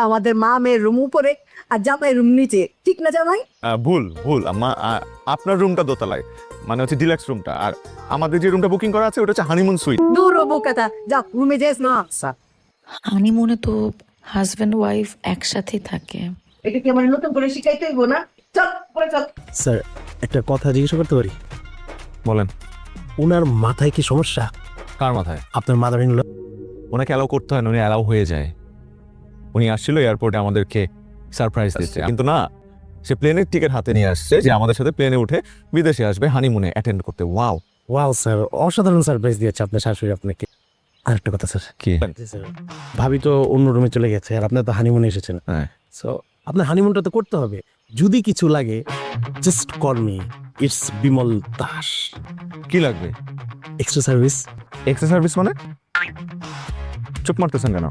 আমাদের মা মেয়ের রুম উপরে আর জামাই রুম নিচে, ঠিক না জামাই? ভুল আম্মা, আপনার রুমটা দোতলায়, মানে হচ্ছে ডিলাক্স রুমটা, আর আমাদের যে রুমটা বুকিং করা আছে ওটা হচ্ছে হানিমুন সুইট। দূর বোকাতা, যা রুমে যাস না। হানিমুনে তো হাজব্যান্ড ওয়াইফ একসাথে থাকে। এটা কি আমার নতুন করে শিখাইতে হইব না? চল পরে চল। স্যার একটা কথা জিজ্ঞাসা করতে পারি? বলেন, ওনার মাথায় কি সমস্যা? কার মাথায়? আপনার মাদার ইন ল। ওনাকে অ্যালাউ করতে হয় না, উনি অ্যালাউ হয়ে যায়। উনি আসছিল এয়ারপোর্টে আমাদেরকে সারপ্রাইজ দিতে, কিন্তু না, সে প্লেনের টিকিট হাতে নিয়ে আসছে যে আমাদের সাথে প্লেনে উঠে বিদেশে আসবে হানিমুনে অ্যাটেন্ড করতে। ওয়াও ওয়াও স্যার, অসাধারণ সারপ্রাইজ দিয়েছে আপনার শাশুড়ি আপনাকে। আরেকটা কথা স্যার, কি? ভাবি তো অন্য রুমে চলে গেছে আর আপনার তো হানিমুনে এসেছেন, হ্যাঁ, সো আপনার হানিমুনটা তো করতে হবে। যদি কিছু লাগে just call me, it's Bimal Das. কি লাগবে? Extra service. এক্সট্রা সার্ভিস মানে? চুপ মারতেছেন কেন?